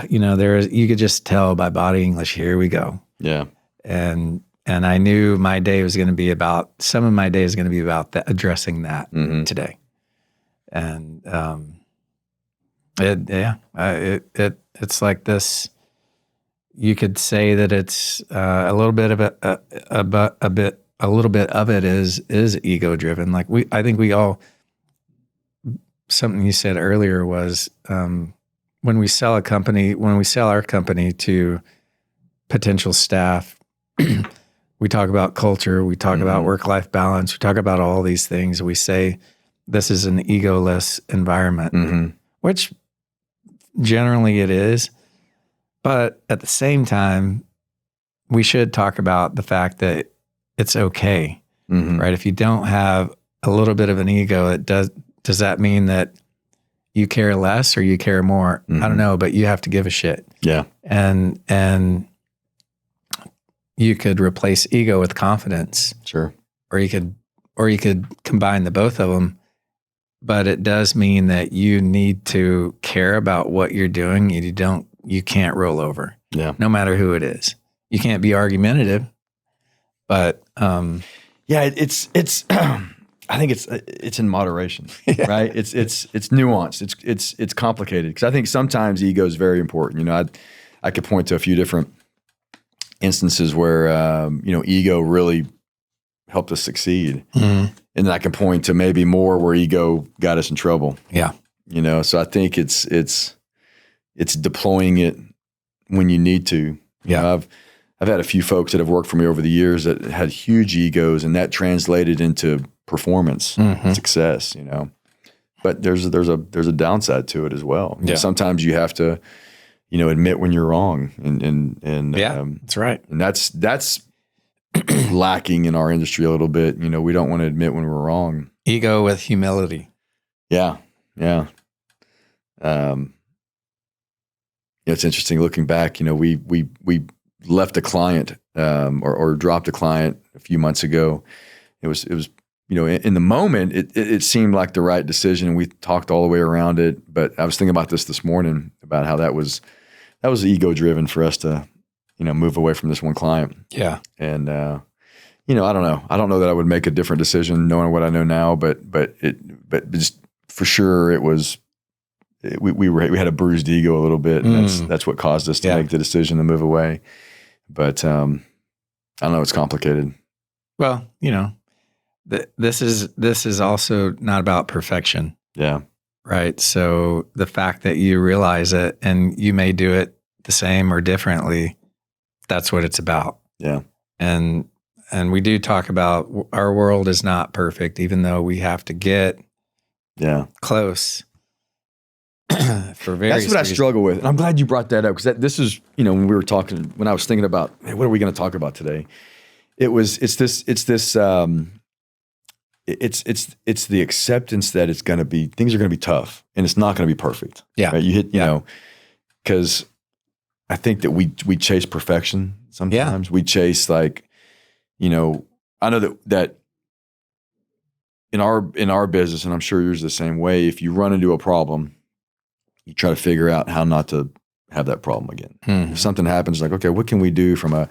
Speaker 2: you could just tell by body English, here we go.
Speaker 1: Yeah.
Speaker 2: And I knew some of my day is going to be about addressing that today. And it's like this. You could say that it's a little bit of a little bit of it is ego driven. Like I think we all. Something you said earlier was when we sell our company to potential staff, we talk about culture, we talk about work-life balance, we talk about all these things. We say this is an egoless environment, which generally it is. But at the same time, we should talk about the fact that it's okay, right? If you don't have a little bit of an ego, does that mean that you care less or you care more? I don't know, but you have to give a shit.
Speaker 1: Yeah.
Speaker 2: And you could replace ego with confidence.
Speaker 1: Sure.
Speaker 2: Or you could combine the both of them. But it does mean that you need to care about what you're doing. You can't roll over.
Speaker 1: Yeah.
Speaker 2: No matter who it is. You can't be argumentative. But
Speaker 1: it's I think it's in moderation, right? It's nuanced. It's complicated because I think sometimes ego is very important. I could point to a few different instances where ego really helped us succeed, and then I can point to maybe more where ego got us in trouble.
Speaker 2: Yeah,
Speaker 1: so I think it's deploying it when you need to. I've had a few folks that have worked for me over the years that had huge egos, and that translated into performance, success. But there's a downside to it as well.
Speaker 2: Yeah.
Speaker 1: Sometimes you have to, admit when you're wrong, and
Speaker 2: that's right.
Speaker 1: And that's lacking in our industry a little bit. We don't want to admit when we're wrong.
Speaker 2: Ego with humility.
Speaker 1: Yeah. It's interesting looking back. We left a client or dropped a client a few months ago. It was in the moment it seemed like the right decision, and we talked all the way around it. But I was thinking about this morning about how that was ego driven for us to move away from this one client.
Speaker 2: Yeah.
Speaker 1: And I don't know. I don't know that I would make a different decision knowing what I know now. But just for sure it was. We had a bruised ego a little bit, and that's what caused us to make the decision to move away. But I don't know. It's complicated.
Speaker 2: Well, this is also not about perfection.
Speaker 1: Yeah.
Speaker 2: Right. So the fact that you realize it and you may do it the same or differently, that's what it's about.
Speaker 1: Yeah.
Speaker 2: And we do talk about our world is not perfect, even though we have to get close. For various
Speaker 1: That's what
Speaker 2: reasons.
Speaker 1: I struggle with, and I'm glad you brought that up because this is when we were talking, when I was thinking about, hey, what are we going to talk about today? It's the acceptance that things are going to be tough, and it's not going to be perfect.
Speaker 2: Yeah,
Speaker 1: right? You hit, because I think that we chase perfection sometimes. We chase I know that in our business, and I'm sure yours is the same way. If you run into a problem, you try to figure out how not to have that problem again. If something happens, okay, what can we do from a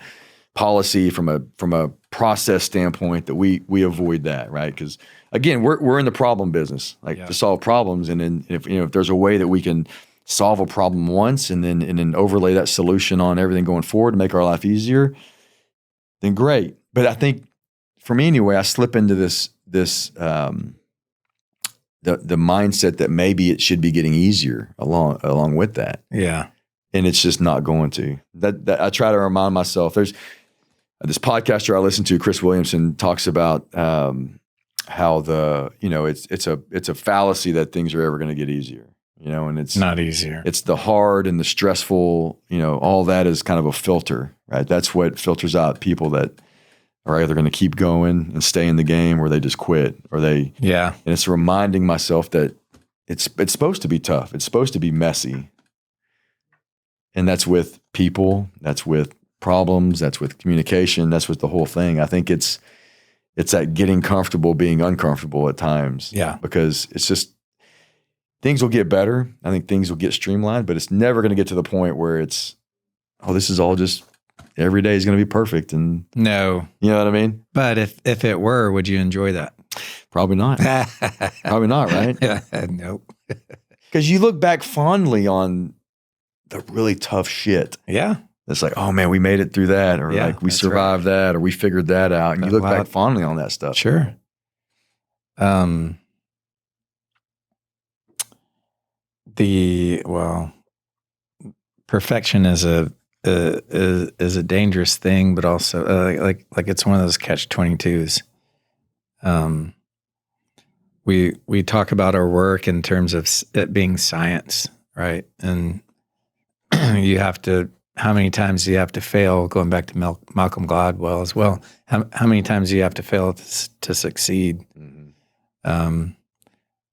Speaker 1: policy, from a process standpoint that we avoid that, right? Because again, we're in the problem business, to solve problems, and then if there's a way that we can solve a problem once and then overlay that solution on everything going forward to make our life easier, then great. But I think for me anyway, I slip into this the mindset that maybe it should be getting easier along with that.
Speaker 2: Yeah.
Speaker 1: And it's just not going to. That I try to remind myself. There's this podcaster I listen to, Chris Williamson, talks about how it's a fallacy that things are ever going to get easier. And it's
Speaker 2: not easier.
Speaker 1: It's the hard and the stressful, all that is kind of a filter, right? That's what filters out people that are either going to keep going and stay in the game, or they just quit, or they.
Speaker 2: Yeah.
Speaker 1: And it's reminding myself that it's supposed to be tough. It's supposed to be messy. And that's with people. That's with problems. That's with communication. That's with the whole thing. I think it's that getting comfortable being uncomfortable at times.
Speaker 2: Yeah.
Speaker 1: Because it's just, things will get better. I think things will get streamlined, but it's never going to get to the point where it's, this is all just, every day is going to be perfect. And
Speaker 2: no,
Speaker 1: you know what I mean?
Speaker 2: But if it were, would you enjoy that?
Speaker 1: Probably not. Probably not, right?
Speaker 2: Nope.
Speaker 1: Because you look back fondly on the really tough shit.
Speaker 2: Yeah.
Speaker 1: It's like, oh man, we made it through that, or we survived that, or we figured that out. And you look back fondly on that stuff.
Speaker 2: Sure. Perfection is a dangerous thing, but also like it's one of those catch-22s. We talk about our work in terms of it being science, right? And you have to how many times do you have to fail? Going back to Malcolm Gladwell as well. How many times do you have to fail to succeed? Mm-hmm.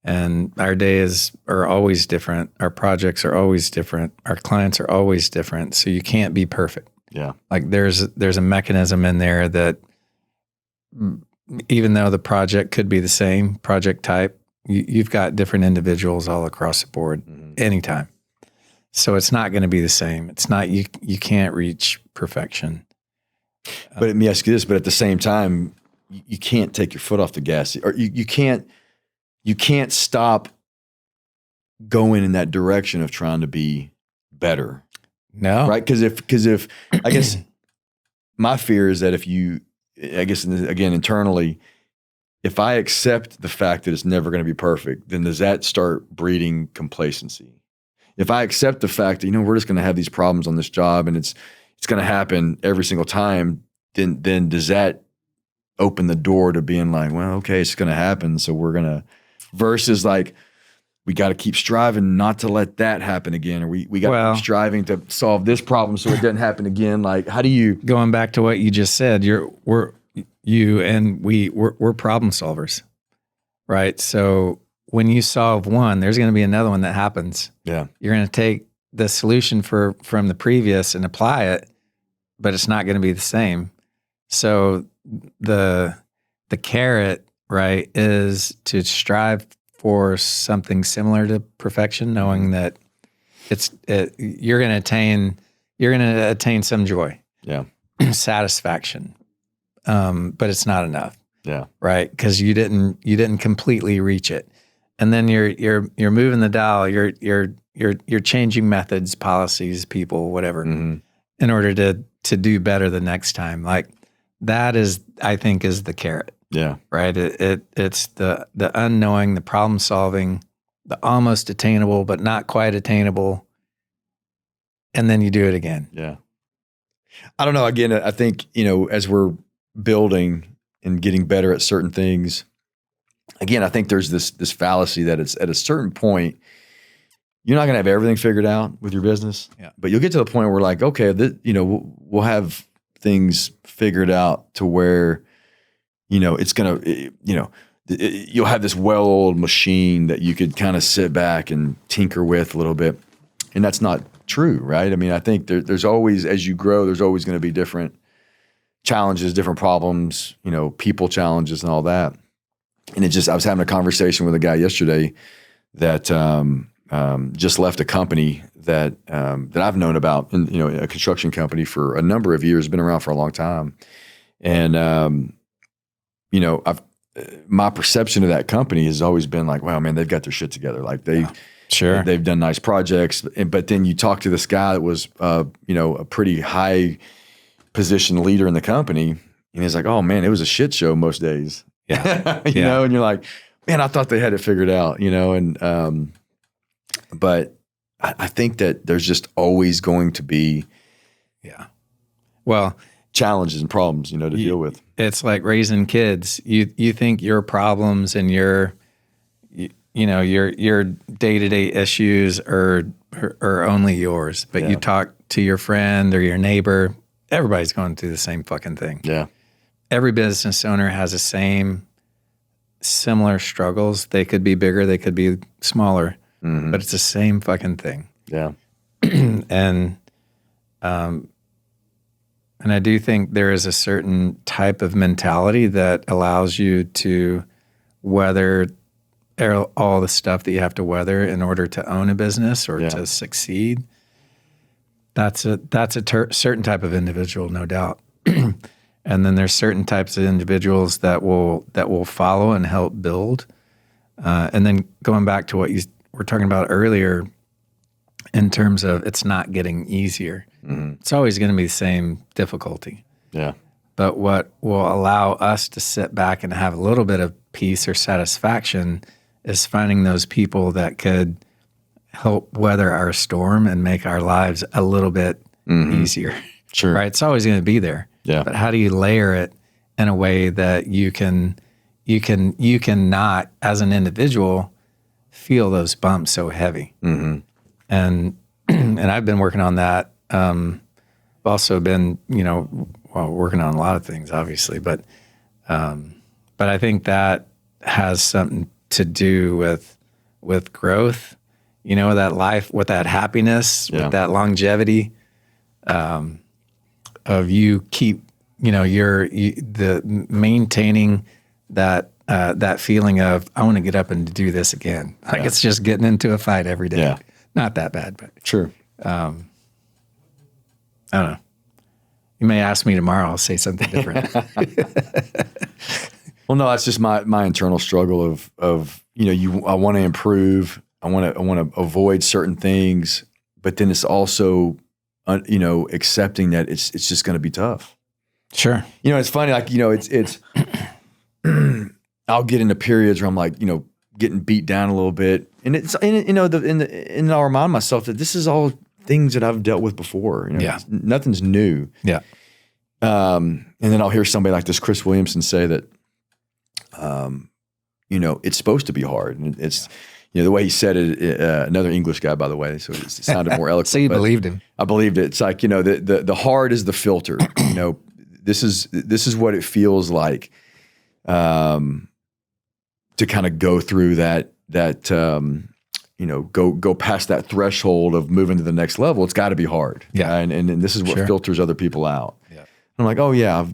Speaker 2: And our days are always different. Our projects are always different. Our clients are always different. So you can't be perfect.
Speaker 1: Yeah.
Speaker 2: Like there's a mechanism in there that even though the project could be the same project type, you've got different individuals all across the board anytime. So it's not going to be the same. It's not, you can't reach perfection.
Speaker 1: But let me ask you this, but at the same time, you can't take your foot off the gas, or you can't stop going in that direction of trying to be better.
Speaker 2: No.
Speaker 1: Right? Because if I guess my fear is that if you, I guess again, internally, if I accept the fact that it's never going to be perfect, then does that start breeding complacency? If I accept the fact that, we're just going to have these problems on this job and it's going to happen every single time, then does that open the door to being like, well, okay, it's going to happen, so we're going to, versus like, we got to keep striving not to let that happen again, or we got to keep striving to solve this problem so it doesn't happen again. Like, how do you,
Speaker 2: going back to what you just said, we're problem solvers, right? So when you solve one, there's going to be another one that happens.
Speaker 1: Yeah.
Speaker 2: You're going to take the solution from the previous and apply it, but it's not going to be the same. So the carrot, right, is to strive for something similar to perfection, knowing that you're going to attain some joy.
Speaker 1: Yeah.
Speaker 2: Satisfaction. But it's not enough.
Speaker 1: Yeah.
Speaker 2: Right. Because you didn't completely reach it. And then you're moving the dial, you're changing methods, policies, people, whatever, in order to do better the next time. Like that is, I think, is the carrot.
Speaker 1: Yeah.
Speaker 2: Right. It's the unknowing, the problem solving, the almost attainable, but not quite attainable. And then you do it again.
Speaker 1: Yeah. I don't know. Again, I think, as we're building and getting better at certain things, again, I think there's this fallacy that it's at a certain point, you're not going to have everything figured out with your business, but you'll get to the point where like, okay, we'll have things figured out to where, it's going to, you'll have this well-oiled machine that you could kind of sit back and tinker with a little bit. And that's not true, right? I mean, I think there's always, as you grow, there's always going to be different challenges, different problems, people challenges and all that. And I was having a conversation with a guy yesterday that just left a company that I've known about, and a construction company for a number of years, been around for a long time. And my perception of that company has always been like, wow, man, they've got their shit together. Like they've done nice projects. But then you talk to this guy that was a pretty high position leader in the company, and he's like, oh man, it was a shit show most days.
Speaker 2: Yeah.
Speaker 1: and you're like, man, I thought they had it figured out, and but I think that there's just always going to be challenges and problems, to deal with.
Speaker 2: It's like raising kids. You think your problems and your day-to-day issues are only yours, but you talk to your friend or your neighbor, everybody's going through the same fucking thing.
Speaker 1: Yeah.
Speaker 2: Every business owner has the same similar struggles. They could be bigger, they could be smaller, but it's the same fucking thing.
Speaker 1: Yeah.
Speaker 2: And I do think there is a certain type of mentality that allows you to weather all the stuff that you have to weather in order to own a business or to succeed. That's a certain type of individual, no doubt. And then there's certain types of individuals that will follow and help build. And then going back to what you were talking about earlier, in terms of it's not getting easier. It's always going to be the same difficulty.
Speaker 1: Yeah.
Speaker 2: But what will allow us to sit back and have a little bit of peace or satisfaction is finding those people that could help weather our storm and make our lives a little bit easier.
Speaker 1: Sure.
Speaker 2: Right? It's always going to be there.
Speaker 1: Yeah.
Speaker 2: But how do you layer it in a way that you can not, as an individual, feel those bumps so heavy? And I've been working on that also been, working on a lot of things, obviously, but I think that has something to do with growth, that life, with that happiness, with that longevity, of you keep, the maintaining that feeling of, I want to get up and do this again. Like it's just getting into a fight every day.
Speaker 1: Yeah.
Speaker 2: Not that bad, but
Speaker 1: sure.
Speaker 2: I don't know. You may ask me tomorrow. I'll say something different.
Speaker 1: Well, no, that's just my internal struggle of I want to improve. I want to avoid certain things, but then it's also accepting that it's just going to be tough.
Speaker 2: Sure.
Speaker 1: It's funny. Like it's I'll get into periods where I'm like getting beat down a little bit, and I'll remind myself that this is all things that I've dealt with before. Nothing's new.
Speaker 2: Yeah.
Speaker 1: And then I'll hear somebody like this Chris Williamson say that, it's supposed to be hard. And it's, the way he said it, another English guy, by the way, so it sounded more eloquent.
Speaker 2: So you believed him.
Speaker 1: I believed it. It's like, the hard is the filter. This is what it feels like, to kind of go through that, go past that threshold of moving to the next level. It's got to be hard.
Speaker 2: Yeah.
Speaker 1: And this is what filters other people out.
Speaker 2: Yeah.
Speaker 1: I'm like, oh yeah,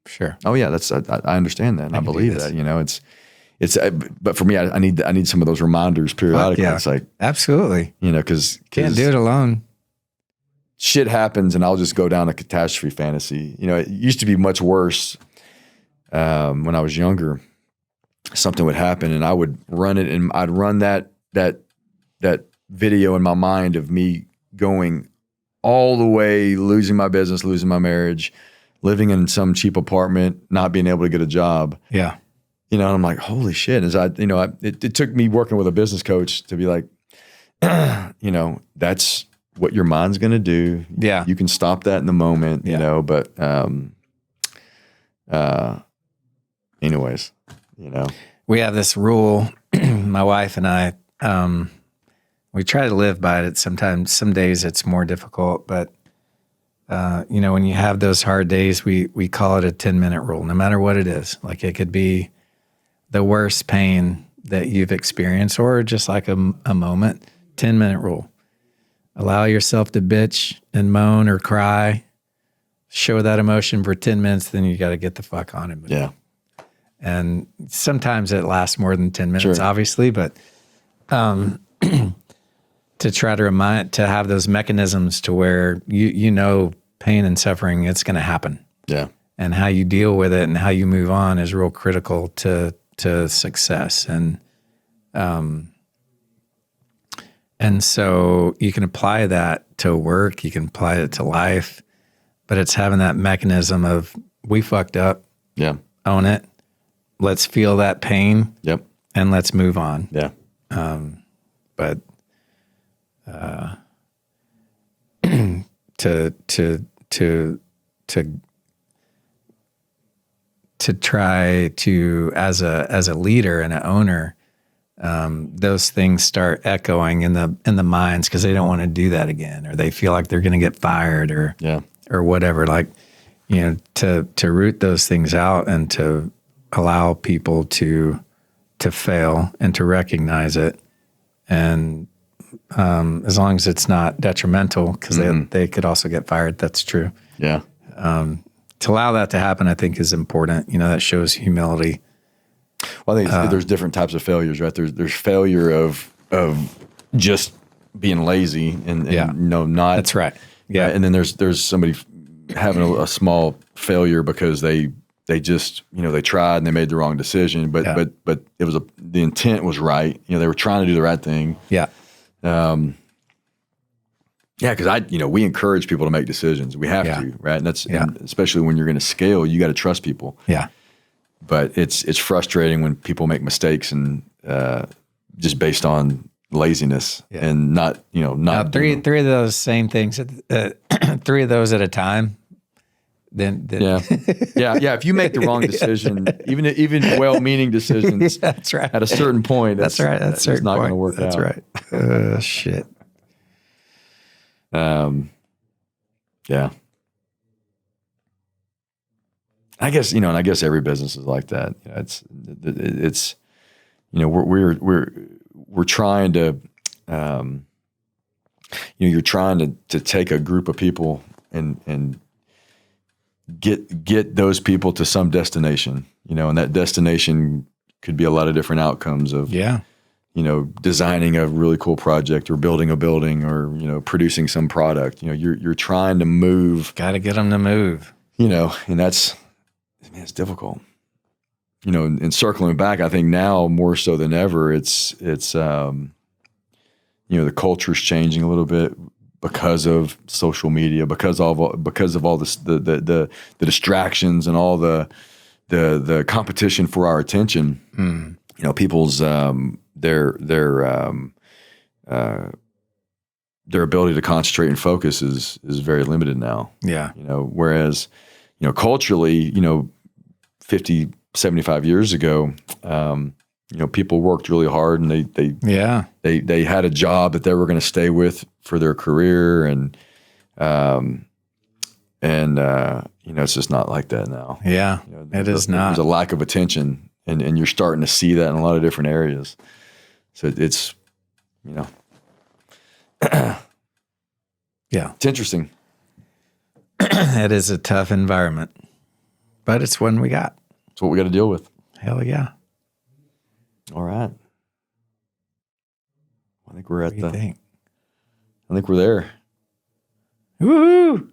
Speaker 2: sure.
Speaker 1: Oh yeah, I understand that. And I believe that. But for me, I need some of those reminders periodically.
Speaker 2: Yeah.
Speaker 1: It's like,
Speaker 2: absolutely.
Speaker 1: Because
Speaker 2: can't do it alone.
Speaker 1: Shit happens, and I'll just go down a catastrophe fantasy. It used to be much worse when I was younger. Something would happen, and I would run it, and I'd run that video in my mind of me going all the way, losing my business, losing my marriage, living in some cheap apartment, not being able to get a job.
Speaker 2: Yeah.
Speaker 1: And I'm like, holy shit. As it took me working with a business coach to be like, that's what your mind's going to do.
Speaker 2: Yeah.
Speaker 1: You can stop that in the moment, but, anyways,
Speaker 2: we have this rule, my wife and I, we try to live by it. Sometimes, some days it's more difficult, but when you have those hard days, we call it a 10-minute rule, no matter what it is. Like it could be the worst pain that you've experienced, or just like a moment. 10-minute rule. Allow yourself to bitch and moan or cry. Show that emotion for 10 minutes, then you got to get the fuck on it.
Speaker 1: Yeah.
Speaker 2: And sometimes it lasts more than 10 minutes, obviously, but to try to have those mechanisms to where pain and suffering, it's going to happen. Yeah. And how you deal with it and how you move on is real critical to success. And so you can apply that to work, you can apply it to life, but it's having that mechanism of, we fucked up. Yeah. Own it. Let's feel that pain. Yep. And let's move on. Yeah. But to try to, as a leader and an owner, those things start echoing in the minds because they don't want to do that again, or they feel like they're going to get fired, or whatever. Like, to root those things out and to allow people to fail and to recognize it, and as long as it's not detrimental, because they could also get fired. That's true. Yeah. To allow that to happen, I think, is important. That shows humility.
Speaker 1: Well, I think there's different types of failures, right? There's failure of just being lazy and not.
Speaker 2: That's right. Yeah.
Speaker 1: Right? And then there's somebody having a small failure because they just they tried and they made the wrong decision, but it was the intent was right. They were trying to do the right thing. Yeah. Because we encourage people to make decisions. We have to, right? And that's and especially when you're going to scale, you got to trust people. Yeah. But it's frustrating when people make mistakes and just based on laziness and not
Speaker 2: three of those same things, three of those at a time. Then
Speaker 1: yeah. If you make the wrong decision, even well-meaning decisions,
Speaker 2: that's right.
Speaker 1: At a certain point,
Speaker 2: that's right. That's
Speaker 1: not going to work
Speaker 2: out. That's right. Shit.
Speaker 1: Yeah. I guess, and I guess every business is like that. It's, we're trying to, you're trying to take a group of people and get those people to some destination, and that destination could be a lot of different outcomes of, designing a really cool project or building a building or, producing some product. You're trying to move.
Speaker 2: Got to get them to move.
Speaker 1: And that's, man, it's difficult. And circling back, I think now more so than ever, it's the culture's changing a little bit because of social media, because of all this, the distractions and all the competition for our attention. People's their ability to concentrate and focus is very limited now.
Speaker 2: Yeah.
Speaker 1: Whereas, culturally, 50, 75 years ago, people worked really hard and they had a job that they were going to stay with for their career. And it's just not like that now.
Speaker 2: Yeah, it is not.
Speaker 1: There's a lack of attention and you're starting to see that in a lot of different areas. So it's,
Speaker 2: yeah,
Speaker 1: it's interesting.
Speaker 2: It is a tough environment, but it's one we got.
Speaker 1: It's what we got to deal with.
Speaker 2: Hell yeah.
Speaker 1: All right. I think we're at
Speaker 2: I think
Speaker 1: we're there.
Speaker 2: Woohoo!